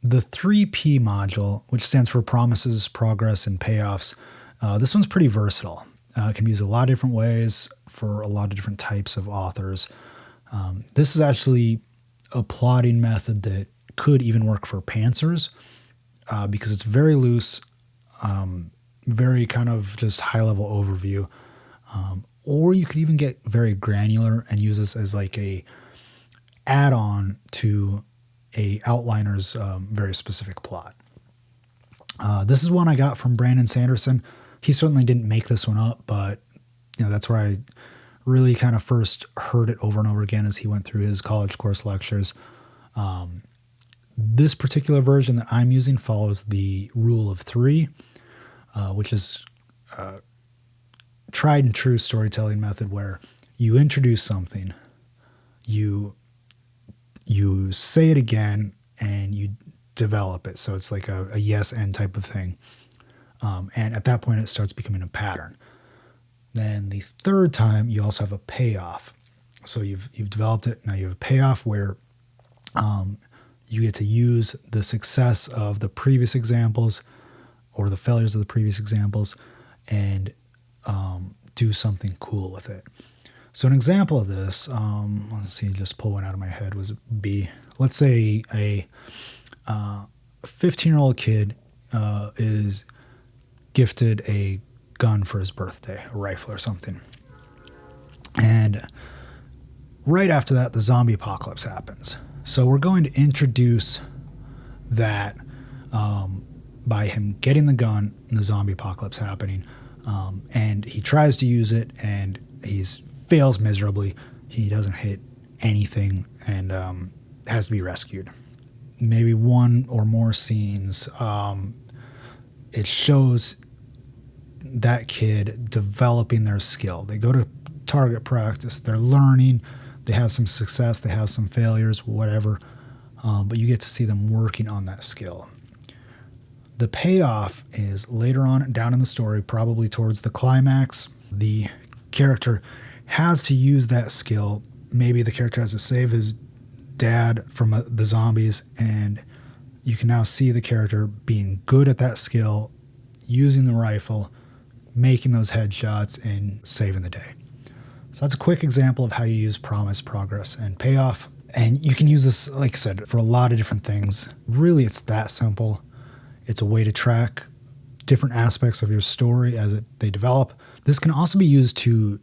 The 3P module, which stands for promises, progress, and payoffs, this one's pretty versatile. It can be used a lot of different ways for a lot of different types of authors. This is actually a plotting method that could even work for pantsers because it's very loose, very kind of just high-level overview. Or you could even get very granular and use this as like a add-on to a outliner's very specific plot. This is one I got from Brandon Sanderson. He certainly didn't make this one up, but that's where I really kind of first heard it over and over again as he went through his college course lectures. This particular version that I'm using follows the rule of 3, which is a tried and true storytelling method where you introduce something, you say it again, and you develop it. So it's like a yes and type of thing. And at that point, it starts becoming a pattern. Then the third time, you also have a payoff. So you've developed it. Now you have a payoff where you get to use the success of the previous examples or the failures of the previous examples and do something cool with it. So an example of this, let's see, just pull one out of my head, would be, let's say a 15-year-old kid is gifted a gun for his birthday, a rifle or something. And right after that, the zombie apocalypse happens. So we're going to introduce that by him getting the gun and the zombie apocalypse happening. And he tries to use it and he fails miserably. He doesn't hit anything and has to be rescued. Maybe one or more scenes. It shows that kid developing their skill. They go to target practice. They're learning. They have some success. They have some failures, whatever. But you get to see them working on that skill. The payoff is later on down in the story, probably towards the climax. The character has to use that skill. Maybe the character has to save his dad from the zombies, and you can now see the character being good at that skill, using the rifle, making those headshots, and saving the day. So that's a quick example of how you use promise, progress, and payoff. And you can use this, like I said, for a lot of different things. Really, it's that simple. It's a way to track different aspects of your story as they develop. This can also be used to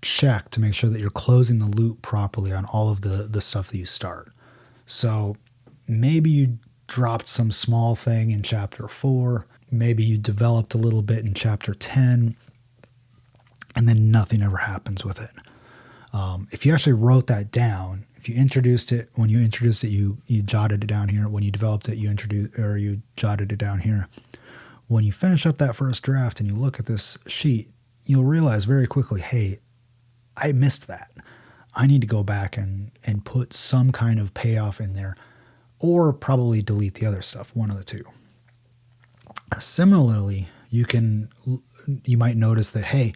check to make sure that you're closing the loop properly on all of the stuff that you start. So maybe you dropped some small thing in chapter 4. Maybe you developed a little bit in chapter 10, and then nothing ever happens with it. If you actually wrote that down, if you introduced it, when you introduced it, you jotted it down here. When you developed it, you jotted it down here. When you finish up that first draft and you look at this sheet, you'll realize very quickly, hey, I missed that. I need to go back and put some kind of payoff in there, or probably delete the other stuff, one of the two. Similarly, you might notice that, hey,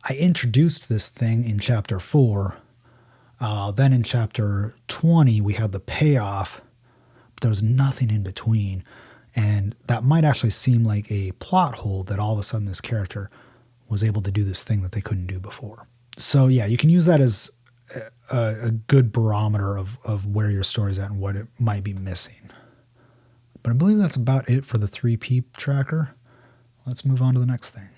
I introduced this thing in chapter 4. Then in chapter 20, we had the payoff, but there was nothing in between. And that might actually seem like a plot hole that all of a sudden this character was able to do this thing that they couldn't do before. So yeah, you can use that as a good barometer of where your story's at and what it might be missing. But I believe that's about it for the 3P tracker. Let's move on to the next thing.